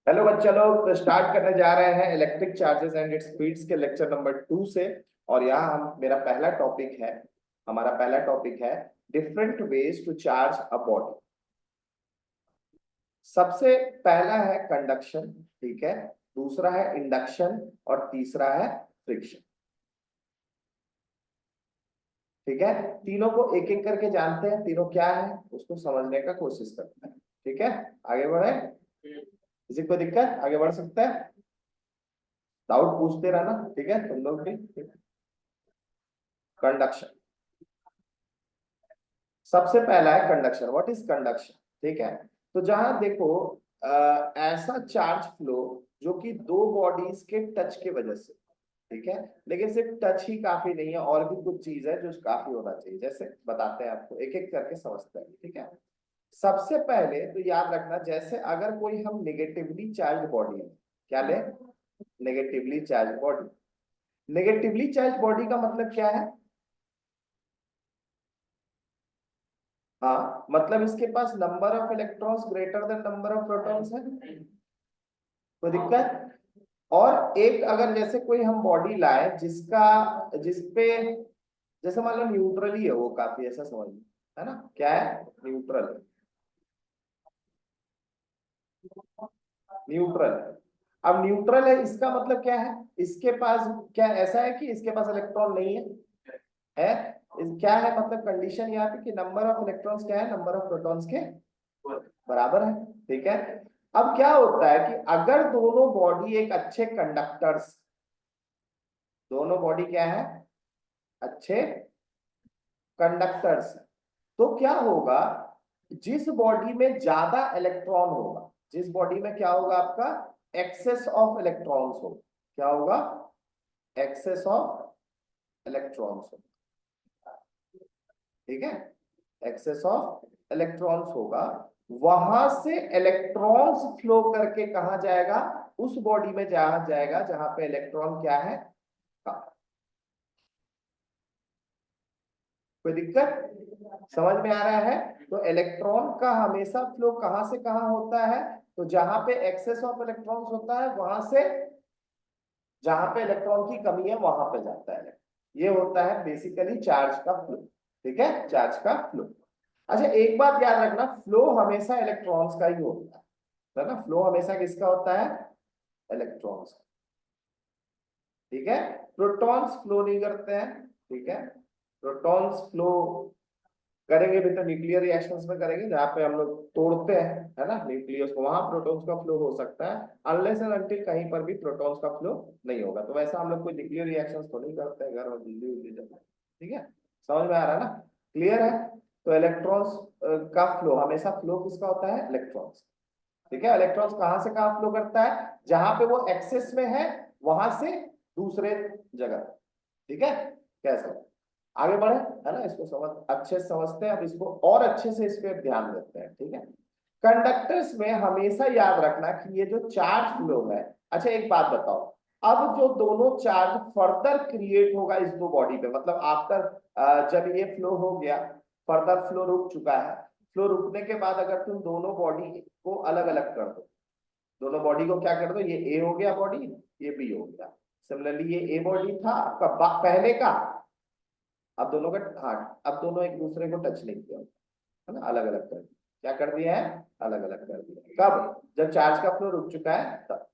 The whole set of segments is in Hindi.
हेलो बच्चा लोग, तो स्टार्ट करने जा रहे हैं electric charges and it's speeds के लेक्चर नंबर 2 से। और यहाँ हम मेरा पहला टॉपिक है हमारा पहला टॉपिक है different ways to charge a body. सबसे पहला है कंडक्शन, ठीक है। दूसरा है इंडक्शन और तीसरा है फ्रिक्शन, ठीक है। तीनों को एक एक करके जानते हैं, तीनों क्या है उसको समझने का कोशिश करते हैं, ठीक है। आगे बढ़े, किसी को दिक्कत आगे बढ़ सकता है, डाउट पूछते रहना, ठीक है तुम लोग भी। कंडक्शन, सबसे पहला है कंडक्शन। व्हाट इज कंडक्शन, ठीक है। तो जहां देखो ऐसा चार्ज फ्लो जो कि दो बॉडीज के टच के वजह से, ठीक है। लेकिन सिर्फ टच ही काफी नहीं है, और भी कुछ चीज है जो काफी होना चाहिए। जैसे बताते हैं आपको, एक एक करके समझते हैं, ठीक है। सबसे पहले तो याद रखना, जैसे अगर कोई हम नेगेटिवली चार्ज बॉडी है, क्या ले, negatively charge body. Negatively charge body का मतलब क्या है? हाँ, मतलब इसके पास number of electrons greater than number of protons है, कोई दिक्कत? और एक अगर जैसे कोई हम बॉडी लाए जिसका जिसपे जैसे मान लो न्यूट्रल ही है वो, काफी ऐसा समझ लो, है ना, क्या है, न्यूट्रल। न्यूट्रल है। अब न्यूट्रल है इसका मतलब क्या है, इसके पास क्या ऐसा है कि इसके पास इलेक्ट्रॉन नहीं है, है। क्या है मतलब कंडीशन यहाँ पे कि नंबर ऑफ इलेक्ट्रॉन्स क्या है, नंबर ऑफ प्रोटॉन्स के बराबर है, ठीक है। अब क्या होता है कि अगर दोनों बॉडी एक अच्छे कंडक्टर्स, दोनों बॉडी क्या है, अच्छे कंडक्टर्स, तो क्या होगा, जिस बॉडी में ज्यादा इलेक्ट्रॉन होगा, जिस बॉडी में क्या होगा आपका, एक्सेस ऑफ इलेक्ट्रॉन्स होगा, क्या होगा, एक्सेस ऑफ इलेक्ट्रॉन्स होगा, ठीक है। एक्सेस ऑफ इलेक्ट्रॉन्स होगा, वहां से इलेक्ट्रॉन्स फ्लो करके कहा जाएगा, उस बॉडी में जहां जाएगा जहां पे इलेक्ट्रॉन क्या है, कम। कोई दिक्कत समझ में आ रहा है? तो इलेक्ट्रॉन का हमेशा फ्लो कहां से कहां होता है, तो जहां पे एक्सेस ऑफ इलेक्ट्रॉन्स होता है वहां से जहां पे इलेक्ट्रॉन की कमी है वहां पे जाता है। ये होता है बेसिकली चार्ज का फ्लो, ठीक है, चार्ज का फ्लो। अच्छा, एक बात याद रखना, फ्लो हमेशा इलेक्ट्रॉन्स का ही होता है ना, फ्लो हमेशा किसका होता है, इलेक्ट्रॉन्स का, ठीक है। प्रोटॉन्स फ्लो नहीं करते हैं, ठीक है। प्रोटॉन्स फ्लो करेंगे भी तो न्यूक्लियर रिएक्शंस में करेंगे, जहां पे हम लोग तोड़ते हैं, है ना, न्यूक्लियस को, वहां प्रोटॉन्स का फ्लो हो सकता है। अनलेस एंड अनटिल कहीं पर भी प्रोटॉन्स का फ्लो नहीं होगा, तो वैसा हम लोग कोई न्यूक्लियर रिएक्शंस तो नहीं करते हैं घर में बिजली उजली जब, ठीक है। समझ में आ रहा है ना, क्लियर है? तो इलेक्ट्रॉन्स का फ्लो हमेशा फ्लो किसका होता है, इलेक्ट्रॉन्स, ठीक है। इलेक्ट्रॉन्स कहां से कहां फ्लो करता है, जहां पे वो एक्सेस में है वहां से दूसरे जगह, ठीक है। कैसा, आगे बढ़े, है ना, इसको समझ अच्छे से समझते हैं, अब इसको और अच्छे से इस पे ध्यान देते हैं, ठीक है। कंडक्टर्स में हमेशा याद रखना कि ये जो चार्ज फ्लो है, अच्छा एक बात बताओ, अब जो दोनों चार्ज फर्दर क्रिएट होगा इस दो बॉडी पे, मतलब आफ्टर जब ये फ्लो हो गया, फर्दर फ्लो रुक चुका है, फ्लो रुकने के बाद अगर तुम दोनों बॉडी को अलग अलग कर दो, दोनों बॉडी को क्या कर दो, ये ए हो गया बॉडी, ये बी हो गया। सिमिलरली ये ए बॉडी था आपका पहले का, अब दोनों का, हाँ, अब दोनों एक दूसरे को टच नहीं किया, है ना, अलग अलग कर दिया, क्या कर दिया है, अलग अलग कर दिया। कब, जब चार्ज का फ्लो रुक चुका है तब,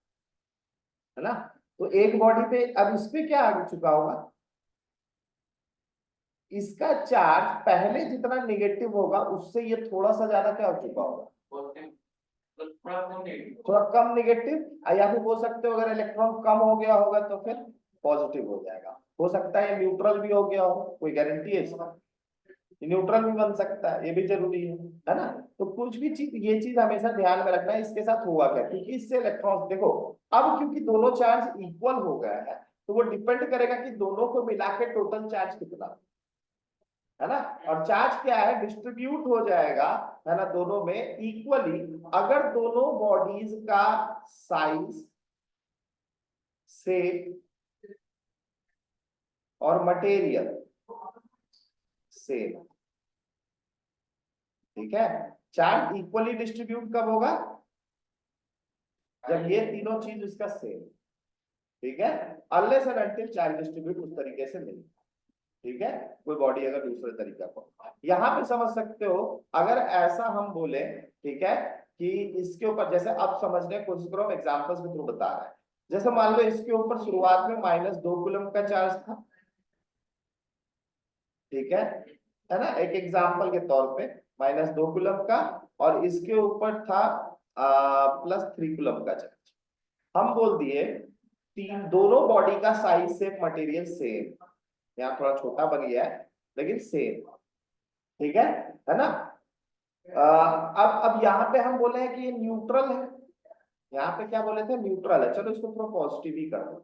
है ना। तो एक बॉडी पे अब इस पे क्या आ चुका होगा, इसका चार्ज पहले जितना निगेटिव होगा उससे ये थोड़ा सा ज्यादा क्या हो चुका होगा, थोड़ा कम निगेटिव, या फिर बोल सकते हो अगर इलेक्ट्रॉन कम हो गया होगा तो फिर पॉजिटिव हो जाएगा। हो सकता है न्यूट्रल भी हो गया हो, कोई गारंटी है इसका, न्यूट्रल भी बन सकता है, ये भी जरूरी है ना। तो कुछ भी चीज, ये चीज हमेशा ध्यान में रखना है, इसके साथ हुआ क्या, क्योंकि इससे इलेक्ट्रॉन देखो, अब क्योंकि दोनों चार्ज इक्वल हो गया है, तो वो डिपेंड करेगा कि दोनों को मिला के टोटल चार्ज कितना, है ना। और चार्ज क्या है, डिस्ट्रीब्यूट हो जाएगा, है ना, दोनों में इक्वली, अगर दोनों बॉडीज का साइज से और मटेरियल सेम, ठीक है। चार्ज इक्वली डिस्ट्रीब्यूट कब होगा, जब ये तीनों चीज इसका सेम, ठीक है, unless and until charge distribute उस तरीके से नहीं, ठीक है, कोई बॉडी अगर दूसरे तरीका को, यहाँ पे समझ सकते हो। अगर ऐसा हम बोले, ठीक है, कि इसके ऊपर जैसे अब समझने की कोशिश करो, एग्जांपल्स के थ्रू बता रहा है। जैसे मान लो इसके ऊपर शुरुआत में -2 कूलम का चार्ज था, ठीक है ना, एक एग्जांपल के तौर पे -2 कूलम का, और इसके ऊपर था +3 कूलम का चार्ज। हम बोल दिए तीन दोनों बॉडी का साइज से मटेरियल सेम, यहाँ थोड़ा छोटा बन गया है लेकिन सेम, ठीक है ना। अब यहाँ पे हम बोले हैं कि ये न्यूट्रल है, यहाँ पे क्या बोले थे, न्यूट्रल है। चलो इसको थोड़ा पॉजिटिव ही कर दो,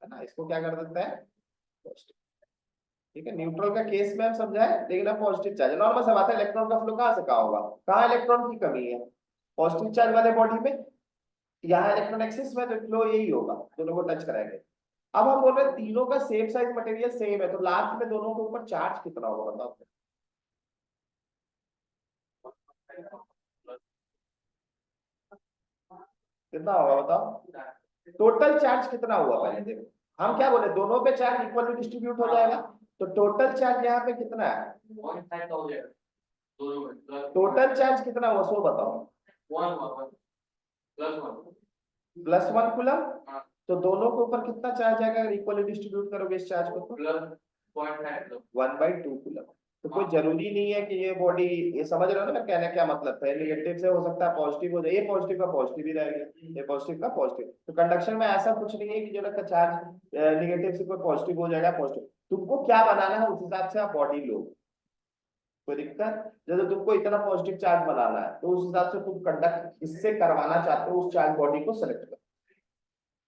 है ना, इसको क्या कर देते हैं, पॉजिटिव, ठीक है। न्यूट्रल का केस में हम समझाए, लेकिन अब पॉजिटिव चार्ज, नॉर्मल सा बात है, इलेक्ट्रॉन का फ्लो कहाँ से कहाँ होगा, कहाँ इलेक्ट्रॉन की कमी है, पॉजिटिव चार्ज वाले बॉडी में, यहाँ इलेक्ट्रॉन एक्सिस में, तो फ्लो यही होगा, दोनों को टच कराएंगे। अब हम बोल रहे हैं तीनों का सेम साइज मटेरियल सेम है, तो लास्ट में दोनों के ऊपर चार्ज कितना होगा बताओ। कितना होगा बताओ, टोटल चार्ज कितना हुआ पहले देखो। हम क्या बोले, दोनों पे चार्ज इक्वली डिस्ट्रीब्यूट हो जाएगा, तो टोटल चार्ज यहाँ पे कितना है, टोटल चार्ज कितना हुआ सो बताओ, +1 कूलम। तो दोनों के ऊपर कितना चार्ज आएगा अगर इक्वली डिस्ट्रीब्यूट करोगे इस चार्ज को, तो 1/2 कूलम। तो कोई जरूरी नहीं है कि ये बॉडी, ये समझ रहे हो ना मैं कहने क्या मतलब है, नेगेटिव से हो सकता है पॉजिटिव हो जाए, ये पॉजिटिव का पॉजिटिव ही रहेगा, ये पॉजिटिव का पॉजिटिव। तो कंडक्शन में ऐसा कुछ नहीं है कि जो ना चार्ज नेगेटिव से कोई पॉजिटिव हो जाएगा, पॉजिटिव। तुमको क्या बनाना है उस हिसाब से आप बॉडी लो, कोई दिक्कत। जैसे तुमको इतना पॉजिटिव चार्ज बनाना है तो उस हिसाब से तुम कंडक्ट इससे करवाना चाहते हो, उस चार्ज बॉडी को सिलेक्ट करो।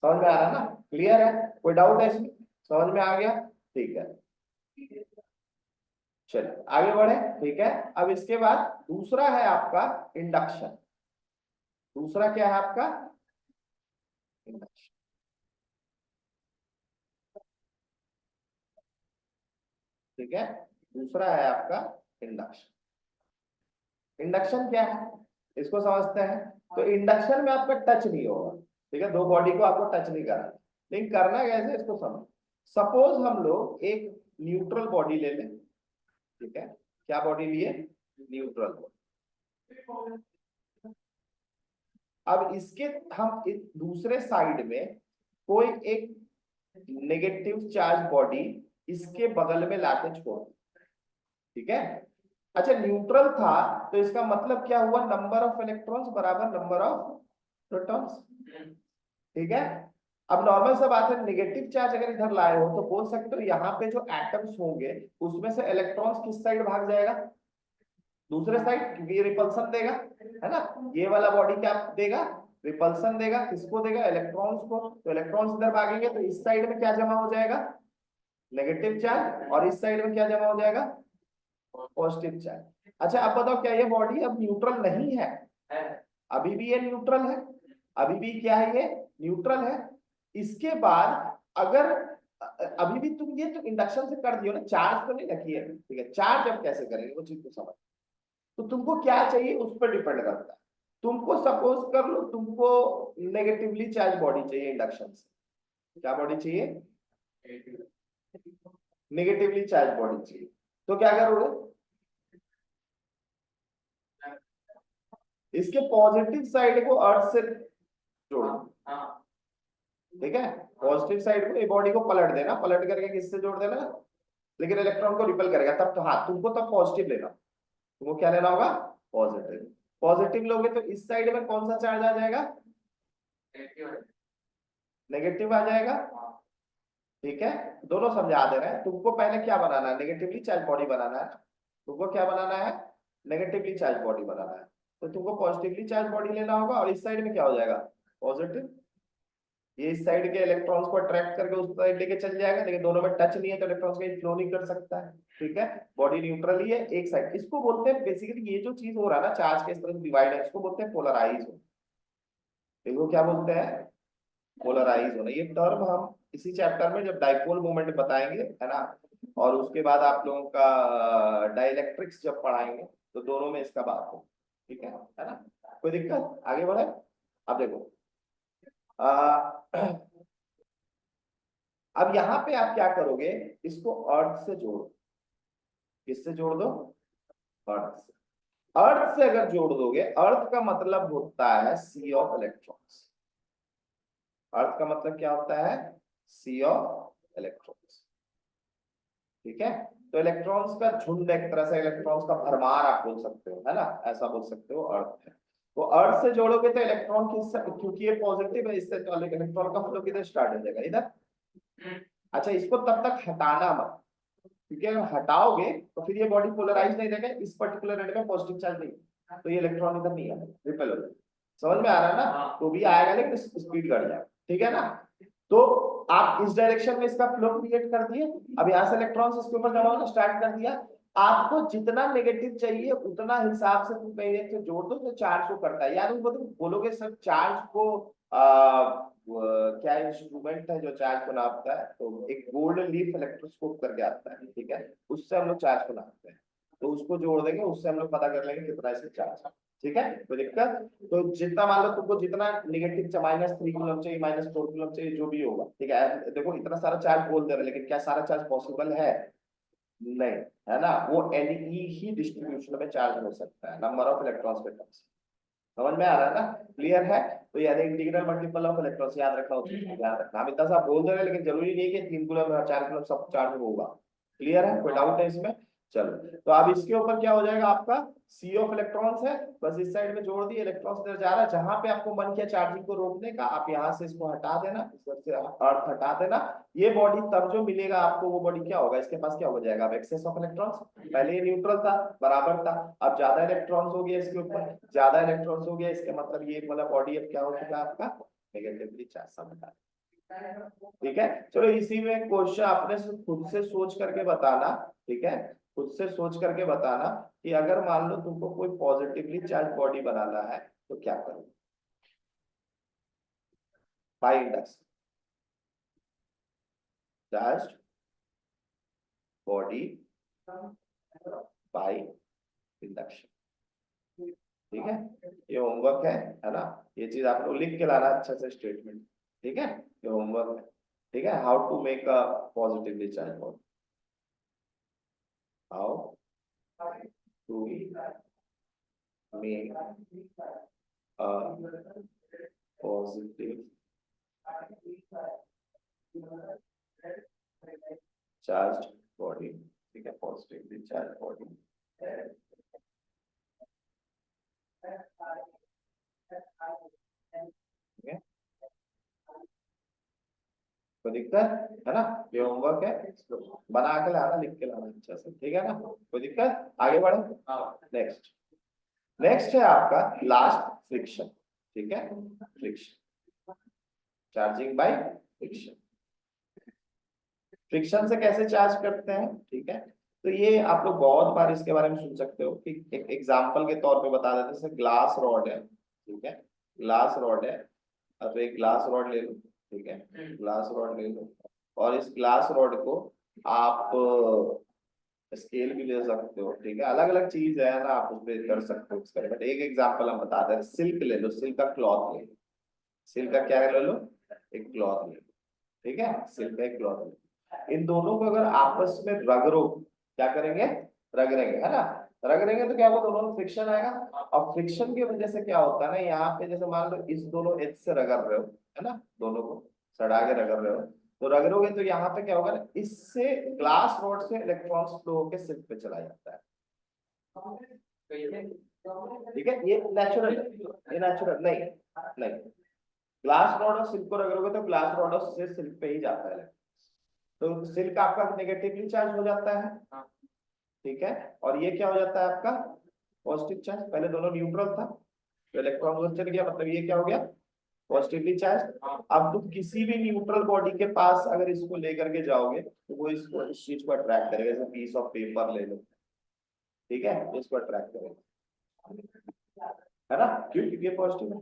समझ में आ रहा है ना, क्लियर है, कोई डाउट है इसमें, समझ में आ गया, ठीक है। चलिए आगे बढ़े, ठीक है। अब इसके बाद दूसरा है आपका इंडक्शन, दूसरा क्या है आपका, इंडक्शन, ठीक है। दूसरा है आपका इंडक्शन। इंडक्शन क्या है इसको समझते हैं। तो इंडक्शन में आपका टच नहीं होगा, ठीक है, दो बॉडी को आपको टच नहीं करना, लेकिन करना कैसे इसको समझो। सपोज हम लोग एक न्यूट्रल बॉडी ले लें, ठीक है, क्या बॉडी लिए, न्यूट्रल बॉडी। अब इसके हम इस दूसरे साइड में कोई एक नेगेटिव चार्ज बॉडी इसके बगल में लाके छोड़, ठीक है। अच्छा न्यूट्रल था तो इसका मतलब क्या हुआ, नंबर ऑफ इलेक्ट्रॉन्स बराबर नंबर ऑफ प्रोटॉन्स, ठीक है। अब नॉर्मल सा बात है, नेगेटिव चार्ज अगर इधर लाए हो तो बोल सकते हो यहाँ पे जो एटम्स होंगे उसमें से इलेक्ट्रॉन्स किस साइड भाग जाएगा, दूसरे साइड, क्योंकि ये रिपल्सन देगा, है ना। ये वाला बॉडी क्या देगा, रिपल्सन देगा, किसको देगा, इलेक्ट्रॉन्स को। तो इलेक्ट्रॉन्स इधर भागेंगे तो इस साइड में क्या जमा हो जाएगा, नेगेटिव चार्ज, और इस साइड में क्या जमा हो जाएगा, पॉजिटिव चार्ज। अच्छा अब बताओ, क्या ये बॉडी अब न्यूट्रल नहीं है, अभी भी ये न्यूट्रल है, अभी भी क्या है, ये न्यूट्रल है। इसके बाद अगर अभी भी तुम ये तो इंडक्शन से कर दियो ना, चार्ज तो नहीं रखी है, ठीक है, चार्ज अब कैसे करेंगे वो चीज को समझ। तो तुमको क्या चाहिए उस पर डिपेंड करता है। तुमको सपोज कर लो तुमको नेगेटिवली चार्ज बॉडी चाहिए इंडक्शन से, क्या बॉडी चाहिए, नेगेटिवली चार्ज बॉडी चाहिए, तो क्या करोगे, इसके पॉजिटिव साइड को अर्थ से जोड़ो, ठीक है, पॉजिटिव साइड को, ये बॉडी को पलट देना, पलट करके किससे जोड़ देना, लेकिन इलेक्ट्रॉन को रिपेल करेगा तब, तो हाँ तुमको तब पॉजिटिव लेना, तुमको क्या लेना होगा, पॉजिटिव। पॉजिटिव लोगे तो इस साइड में कौन सा चार्ज आ जाएगा, नेगेटिव आ जाएगा, ठीक है। दोनों समझा दे रहे हैं, तुमको पहले क्या बनाना है, नेगेटिवली चार्ज बॉडी बनाना है, तुमको क्या बनाना है, नेगेटिवली चार्ज बॉडी बनाना है। तो तुमको पॉजिटिवली चार्ज बॉडी लेना होगा, और इस साइड में क्या हो जाएगा, पॉजिटिव। ये इस साइड के इलेक्ट्रॉन्स को अट्रैक्ट करके उस साइड लेके चल जाएगा, लेकिन दोनों में टच नहीं है तो इलेक्ट्रॉन्स कहीं फ्लो नहीं कर सकता है, ठीक है। बॉडी न्यूट्रल ही है, एक साइड, इसको बोलते हैं बेसिकली, ये जो चीज हो रहा है ना चार्ज के इस तरह डिवाइड है, इसको बोलते हैं पोलराइज हो, इसको क्या बोलते हैं, पोलराइज होना। ये टर्म हम इसी चैप्टर में जब डाइपोल मोमेंट बताएंगे, है ना, और उसके बाद आप लोगों का डाइलेक्ट्रिक्स जब पढ़ाएंगे तो दोनों में इसका बात हो, ठीक है ना। कोई दिक्कत, आगे बढ़े। अब देखो अब यहाँ पे आप क्या करोगे, इसको अर्थ से जोड़ो। किससे जोड़ दो? अर्थ से। अर्थ से अगर जोड़ दोगे, अर्थ का मतलब होता है सी ऑफ इलेक्ट्रॉन्स। अर्थ का मतलब क्या होता है? सी ऑफ इलेक्ट्रॉन्स। ठीक है, तो इलेक्ट्रॉन्स का झुंड, एक तरह से इलेक्ट्रॉन्स का भरमार आप बोल सकते हो, है ना, ऐसा बोल सकते हो, अर्थ है। तो अर्थ से जोड़ोगे तो इलेक्ट्रॉन क्योंकि ये पॉजिटिव है, इससे तो इलेक्ट्रॉन का फ्लो किधर स्टार्ट हो जाएगा? इधर। अच्छा, इसको तब तक हटाना मत, क्योंकि अगर हटाओगे तो फिर ये बॉडी पोलराइज नहीं रहेगा, इस पर्टिकुलर एंड में पॉजिटिव चार्ज नहीं, तो ये इलेक्ट्रॉन इधर नहीं आएगा, रिपेल हो जाएगा। समझ में आ रहा है ना? तो भी आएगा लेकिन स्पीड घट जाएगा। ठीक है ना? तो आप इस डायरेक्शन में इसका फ्लो क्रिएट कर दिए। अब यहाँ से इलेक्ट्रॉन्स इसके ऊपर जमा होना स्टार्ट कर दिया। आपको जितना नेगेटिव चाहिए उतना हिसाब से तुम पहले से जोड़ दो, तो चार्ज को करता है। यार तुम बोलोगे सर चार्ज को क्या इंस्ट्रूमेंट है जो चार्ज को नापता है? तो एक गोल्ड लीफ इलेक्ट्रोस्कोप करके आता है, ठीक है, उससे हम लोग चार्ज को नापते हैं। तो उसको जोड़ देंगे, उससे हम लोग पता कर लेंगे कितना इसका चार्ज है। ठीक है, कोई दिक्कत? तो जितना मान लो तुमको जितना नेगेटिव -3 कूलम चाहिए, -4 कूलम चाहिए, जो भी होगा, ठीक है। देखो इतना सारा चार्ज बोल दे रहे, लेकिन क्या सारा चार्ज पॉसिबल है? नहीं, है ना? वो एनई ही डिस्ट्रीब्यूशन में चार्ज हो सकता है, नंबर ऑफ इलेक्ट्रॉन्स पे टर्म्स। समझ में आ रहा है ना? क्लियर है? तो यार इंटीग्रल मल्टीपल ऑफ इलेक्ट्रॉन्स याद रखना होता है, याद रखना। हम इतना सा बोल दे रहे हैं, लेकिन जरूरी नहीं है कि 3 कूलम या 4 कूलम सब चार्ज होगा। क्लियर है? कोई डाउट है इसमें? चलो, तो अब इसके ऊपर क्या हो जाएगा आपका? सी ऑफ इलेक्ट्रॉन्स है, बस इस साइड में जोड़ दिए, इलेक्ट्रॉन्स इधर जा रहा है। जहां पे आपको मन किया चार्जिंग को रोकने का, आप यहाँ से इसको हटा देना, इस से अर्थ हटा देना। ये बॉडी तब जो मिलेगा आपको, वो बॉडी क्या होगा? इसके पास क्या हो जाएगा? अब एक्सेस ऑफ इलेक्ट्रॉन्स। पहले ये न्यूट्रल था, बराबर था, अब ज्यादा इलेक्ट्रॉन्स हो गया इसके ऊपर, ज्यादा इलेक्ट्रॉन्स हो गया, इसके मतलब ये वाला बॉडी अब क्या हो चुका है आपका? नेगेटिवली चार्ज समझा। ठीक है, चलो इसी में क्वेश्चन आपने खुद से सोच करके बताना। ठीक है, खुद से सोच करके बताना कि अगर मान लो तुमको कोई पॉजिटिवली चार्ज बॉडी बनाना है तो क्या करोगे? By induction, charge body by induction. ठीक है, ये होमवर्क है ना? ये चीज आप लोग लिख के लाना अच्छा से स्टेटमेंट। ठीक है, ये होमवर्क है। ठीक है, how to make a positively charge body, how to make a positive charge body. ठीक है, पॉजिटिवली चार्ज बॉडी। ठीक है, कोई दिक्कत है ना? ये होमवर्क है, इसको बना के लाना, लिख के लाना अच्छा से। ठीक है ना? कोई दिक्कत? आगे बढ़े। नेक्स्ट, नेक्स्ट है आपका लास्ट, फ्रिक्शन। ठीक है, friction, charging by friction. Friction से कैसे चार्ज करते हैं? ठीक है, तो ये आप लोग बहुत बार इसके बारे में सुन सकते हो कि एक एग्जांपल के तौर पे बता देते हैं। जैसे ग्लास रॉड है, ठीक है, ग्लास रॉड है, तो एक ग्लास रॉड ले लो। ठीक है, ग्लास रॉड ले लो, और इस ग्लास रॉड को आप स्केल भी ले सकते हो। ठीक है, अलग अलग चीज है ना, आप उस पर कर सकते हो। बट एक एग्जांपल हम बता दें, सिल्क ले लो, सिल्क का क्लॉथ ले लो। सिल्क का क्या ले लो? एक क्लॉथ ले लो। ठीक है, सिल्क का एक क्लॉथ ले लो। इन दोनों को अगर आपस में रगड़ो, क्या करेंगे? रगड़ेंगे, है ना? रगड़ेंगे तो क्या होगा? दोनों में फ्रिक्शन आएगा। और फ्रिक्शन की वजह से क्या होता है ना, यहाँ पे जैसे मान लो इस दोनों एज से रगड़ रहे हो, है ना, दोनों को सड़ा के रगड़ रहे हो, तो रगड़ोगे तो यहाँ पे क्या होगा ना, इससे ग्लास रॉड से इलेक्ट्रॉन्स फ्लो होकर सिल्क पे चला जाता है। ठीक है, ये नेचुरल है, ये नेचुरल नहीं, नहीं। ग्लास रॉड और सिल्क को रगड़ोगे तो ग्लास रॉड से सिल्क पे ही जाता है, तो सिल्क आपका नेगेटिवली चार्ज हो जाता है। ठीक है, और ये क्या हो जाता है आपका? Positive charge. पहले दोनों न्यूट्रल था, तो इलेक्ट्रॉन उधर चल गया, मतलब ये क्या हो गया? Positively charge. अब तुम किसी भी न्यूट्रल बॉडी के पास अगर इसको लेकर के जाओगे तो वो इसको, इस चीज को अट्रैक्ट करेगा। जैसे पीस ऑफ पेपर ले लो, ठीक है, तो इसको अट्रैक्ट करेगा, है ना? क्यों? क्योंकि ये पॉजिटिव है,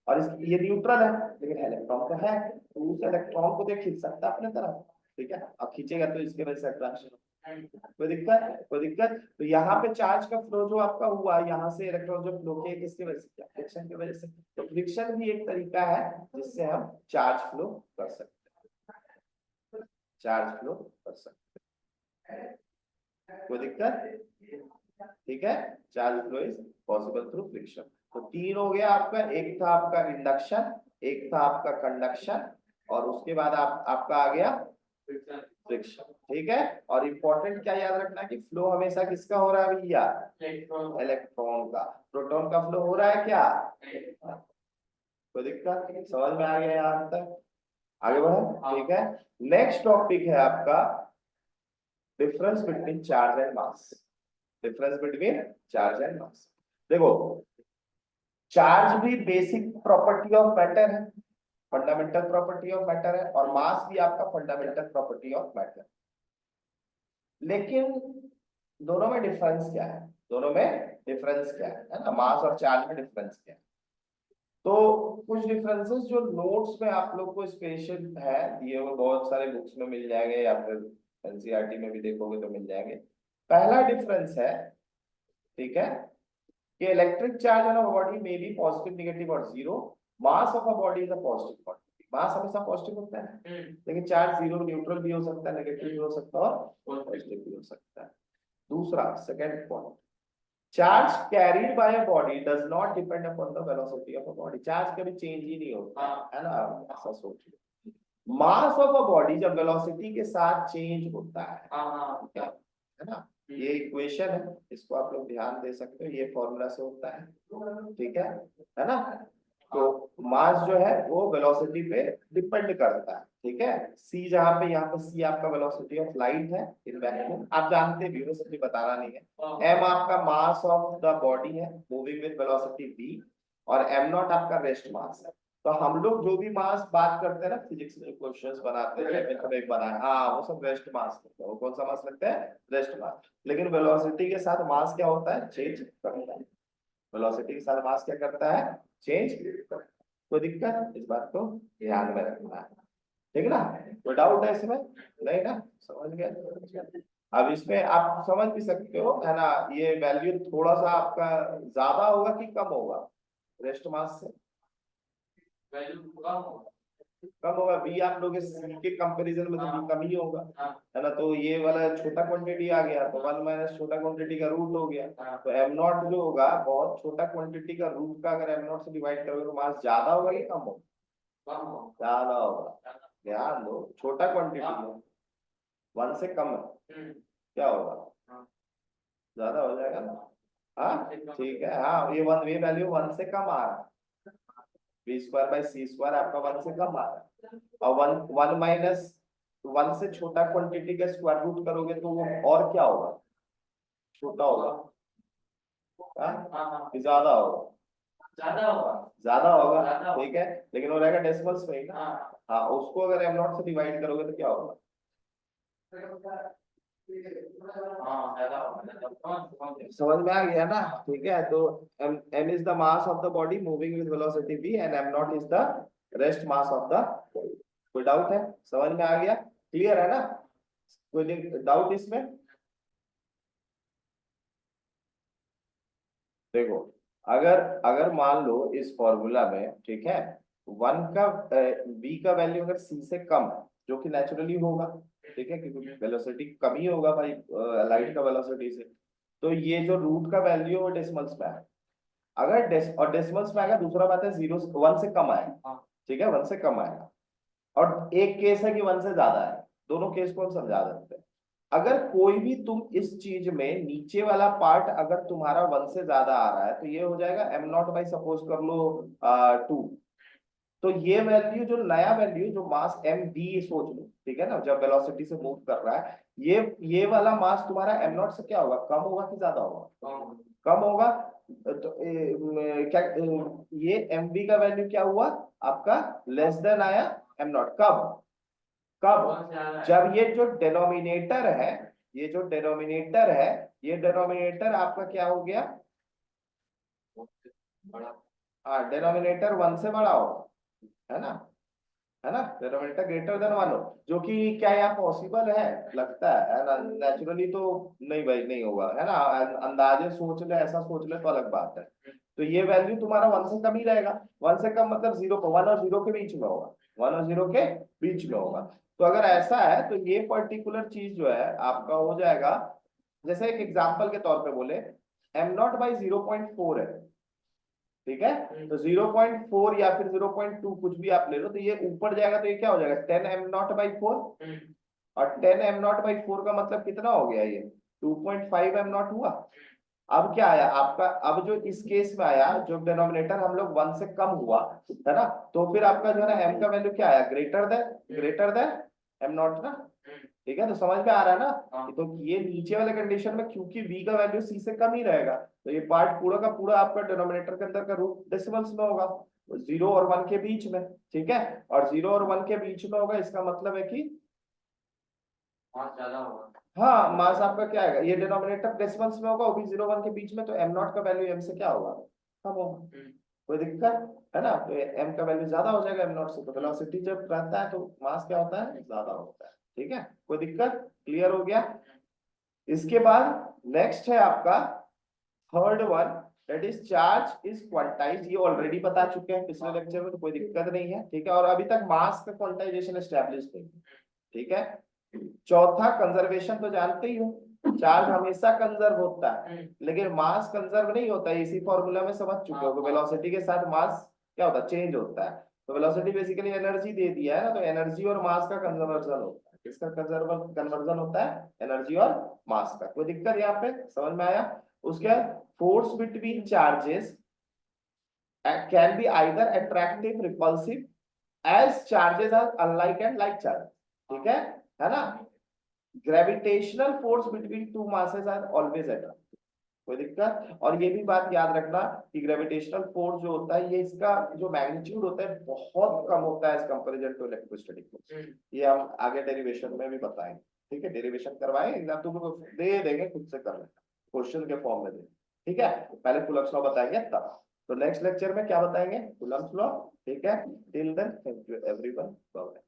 और ये न्यूट्रल है, लेकिन इलेक्ट्रॉन तो है, तो उस इलेक्ट्रॉन को देख खींच सकता है अपने तरफ। ठीक है, अब खींचेगा तो इसके वजह से अट्रैक्शन। कोई दिक्कत, कोई दिक्कत। तो यहाँ पे चार्ज का फ्लो जो आपका हुआ, यहाँ से इलेक्ट्रॉन जो फ्लो किए किसकी वजह से, फ्रिक्शन की वजह से। तो फ्रिक्शन भी एक तरीका है जिससे हम चार्ज फ्लो कर सकते हैं, चार्ज फ्लो कर सकते हैं, कोई दिक्कत, ठीक है। Charge flow is possible through friction. तो तीन हो गया आपका, एक था आपका इंडक्शन, एक था आपका कंडक्शन, और उसके बाद आपका आ गया फ्रिक्शन, ठीक है। और इम्पोर्टेंट क्या याद रखना कि फ्लो हमेशा किसका हो रहा है भैया, इलेक्ट्रॉन का। प्रोटॉन का फ्लो हो रहा है क्या, कोई दिक्कत, समझ में आ गया यहाँ तक, आगे बढ़े, ठीक है। नेक्स्ट टॉपिक है आपका difference between charge and mass, difference between charge and mass. देखो, चार्ज भी बेसिक प्रॉपर्टी ऑफ मैटर है, फंडामेंटल प्रॉपर्टी ऑफ मैटर है, और मास भी आपका फंडामेंटल प्रॉपर्टी ऑफ मैटर। लेकिन दोनों में डिफरेंस क्या है, दोनों में डिफरेंस क्या है ना, मास और चार्ज में डिफरेंस क्या है। तो कुछ डिफरेंसेस जो नोट्स में आप लोग को स्पेशल है दिए हुए, बहुत सारे बुक्स में मिल जाएंगे या फिर एनसीईआरटी में भी देखोगे तो मिल जाएंगे। पहला डिफरेंस है, ठीक है, कि electric charge on a body में बी पॉजिटिव, नेगेटिव और zero. Mass of a body is a positive quantity, mass हमेशा पॉजिटिव होता है, लेकिन चार्ज जीरो न्यूट्रल भी हो सकता है, नेगेटिव भी हो सकता है और पॉजिटिव भी हो सकता है। दूसरा, second point, charge carried bye a body does not depend upon the velocity of a body. Charge कभी चेंज ही नहीं होता है ना, ऐसा सोचिए। मास ऑफ अ बॉडी जब वेलोसिटी के साथ चेंज होता है ना, ये इक्वेशन है, इसको आप लोग ध्यान दे सकते हो, ये फॉर्मूला से होता है, ठीक है ना। तो मास जो है वो वेलोसिटी पे डिपेंड करता है, ठीक है। सी जहाँ पे, यहाँ पे सी आपका वेलोसिटी ऑफ लाइट है इन वैक्यूम, आप जानते भी हो, सबसे बताना नहीं है। एम आपका मास ऑफ द बॉडी है मूविंग विद वेलोसिटी v, और एम नॉट आपका रेस्ट मास है। तो हम लोग जो भी मास बात करते हैं ना, फिजिक्स में क्वेश्चंस बनाते हैं, बनाए, हाँ वो सब रेस्ट मास लगता है। वो कौन सा मास लगता है, रेस्ट मास। लेकिन वेलोसिटी के साथ मास क्या होता है, चेंज करता है, वेलोसिटी के साथ मास क्या करता है, चेंज करता है। कोई दिक्कत, इस बात को ध्यान में रखना है, ठीक ना। कोई डाउट है इसमें, नहीं ना, समझ गए। अब इसमें आप समझ भी सकते हो है ना, ये वैल्यू थोड़ा सा आपका ज्यादा होगा कि कम होगा रेस्ट मास से, वैल्यू कम होगा। बी आप लोग सी के कंपैरिजन में तो बी कम ही होगा, है ना। तो ये वाला छोटा क्वांटिटी आ गया, तो वन माइनस छोटा क्वांटिटी का रूट हो गया, तो एम नॉट जो होगा बहुत छोटा क्वांटिटी का रूट का अगर एम नॉट से डिवाइड करोगे तो मास ज्यादा होगा कि कम होगा, ज्यादा होगा। ध्यान दो, छोटा क्वांटिटी है, वन से कम है, क्या होगा, ज्यादा हो जाएगा ना, हाँ ठीक है। हाँ ये वन, ये वैल्यू वन से कम आ रहा है, b square by c square आपका वन से कम आ रहा है, और वन वन माइनस वन से छोटा क्वांटिटी का स्क्वायर रूट करोगे तो वो और क्या होगा, छोटा होगा, ज्यादा होगा, ज्यादा होगा, ज्यादा होगा, ठीक है। लेकिन वो रहेगा डेसिमल्स में ही ना, हाँ उसको अगर एम नॉट से डिवाइड करोगे तो क्या होगा, समझ में आ गया ना, ठीक है। तो m is the mass of the body moving with velocity v, and m not is the rest mass of the body. कोई डाउट है, समझ में आ गया, क्लियर है ना, कोई डाउट इसमें। देखो, अगर अगर मान लो इस फॉर्मूला में, ठीक है, वन का v का वैल्यू अगर c से कम है, जो कि नेचुरली होगा, ठीक है, क्योंकि वेलोसिटी कम ही होगा भाई लाइट का वेलोसिटी से, तो ये जो रूट का वैल्यू है वो डेसिमल्स में है। अगर डेसिमल्स में आएगा, दूसरा बात है जीरो वन से कम आएगा, ठीक है, वन से कम आएगा। और एक केस है कि वन से ज्यादा है, दोनों केस को हम समझा देते हैं। अगर कोई भी तुम इस चीज में नीचे वाला पार्ट अगर तुम्हारा वन से ज्यादा आ रहा है तो ये हो जाएगा एम नॉट बाई सपोज कर लो 2। तो ये वैल्यू जो नया वैल्यू जो मास एम वी सोच लो, ठीक है ना, जब वेलोसिटी से मूव कर रहा है, ये वाला मास तुम्हारा एम नॉट से क्या होगा, कम होगा कि ज्यादा होगा, कम होगा। तो क्या ये एम वी का वैल्यू क्या हुआ आपका, लेस देन आया एम नॉट, कब, कब, जब ये जो डिनोमिनेटर है, ये जो डिनोमिनेटर है, ये डिनोमिनेटर आपका क्या हो गया, हाँ डिनोमिनेटर वन से बड़ा होगा, है ना, है ना, डिनोमिनेटर ग्रेटर देन 1 हो, जो कि क्या यहाँ पॉसिबल है, लगता है ना, नेचुरली तो नहीं भाई, नहीं होगा, है ना, अंदाजे सोच ले, ऐसा सोच ले तो अलग बात है। तो ये वैल्यू तुम्हारा 1 से कम ही रहेगा, 1 से कम मतलब 0 को 1 और 0 के बीच में होगा, 1 और 0 के बीच में होगा। तो अगर ऐसा है तो ये पर्टिकुलर चीज जो है आपका हो जाएगा, जैसे एक एग्जांपल के तौर पे बोले m0/0.4 है, ठीक है, तो 0.4 या फिर 0.2 कुछ भी आप ले लो, तो ये ऊपर जाएगा तो ये क्या हो जाएगा 10m0/4, और 10m0/4 का मतलब कितना हो गया, ये 2.5m0 हुआ। अब क्या आया आपका, अब जो इस केस में आया, जो डिनोमिनेटर हम लोग 1 से कम हुआ, है ना, तो फिर आपका जो है ना m का वैल्यू क्या आया, ग्रेटर देन m0 ना, ठीक है, तो समझ में आ रहा है ना। तो ये नीचे वाले कंडीशन में क्योंकि v का वैल्यू c से कम ही रहेगा, तो ये पार्ट पूरा का पूरा आपका डिनोमिनेटर के अंदर का रूट डेसिमल्स में होगा, 0 और 1 के बीच में, ठीक है, और 0 और 1 के बीच में होगा, इसका मतलब है कि ज्यादा होगा। हाँ, मास आपका क्या आएगा, ये डिनोमिनेटर डेसिमल्स में होगा, वो भी 0 1 के बीच में, तो m0 का वैल्यू m से क्या होगा, कम होगा, कोई दिक्कत है ना, तो m का वैल्यू ज्यादा हो जाएगा m0 से, तो वेलोसिटी जब रहता है तो मास क्या होता है, ज्यादा होता है, ठीक है, कोई दिक्कत, क्लियर हो गया। इसके बाद नेक्स्ट है आपका third one, that is charge is quantized, ये ऑलरेडी बता चुके हैं पिछले लेक्चर में, तो कोई दिक्कत नहीं है, ठीक है, और अभी तक मास का क्वांटाइजेशन एस्टैब्लिश नहीं, ठीक है। चौथा कंजर्वेशन तो जानते ही हो, चार्ज हमेशा कंजर्व होता है, लेकिन मास कंजर्व नहीं होता है, इसी फॉर्मूला में समझ चुके हो, वेलोसिटी के साथ मास क्या होता है, चेंज होता है, तो वेलोसिटी बेसिकली एनर्जी दे दिया है ना, तो एनर्जी और मास का कंजर्वेशन होता है, किसका कन्वर्जन होता है, एनर्जी और मास का, कोई दिक्कत यहाँ पे, समझ में आया। उसके बाद force between charges can be either attractive repulsive as charges are unlike and like charge, ठीक है ना, gravitational force between two masses are always attractive, कोई दिक्कत। और ये भी बात याद रखना कि ग्रेविटेशनल फोर्स जो होता है, ये इसका जो मैग्नीट्यूड होता है बहुत कम होता है as comparison to electrostatic force, ये हम आगे डेरिवेशन में भी बताएंगे, ठीक है, डेरिवेशन करवाएं, एग्जाम तुमको दे देंगे, खुद से कर लेना, क्वेश्चन के फॉर्म में दे, ठीक है, पहले कूलम्ब्स लॉ बताएंगे तब, तो नेक्स्ट लेक्चर में क्या बताएंगे, कूलम्ब्स लॉ, ठीक है, till then thank you everyone, bye.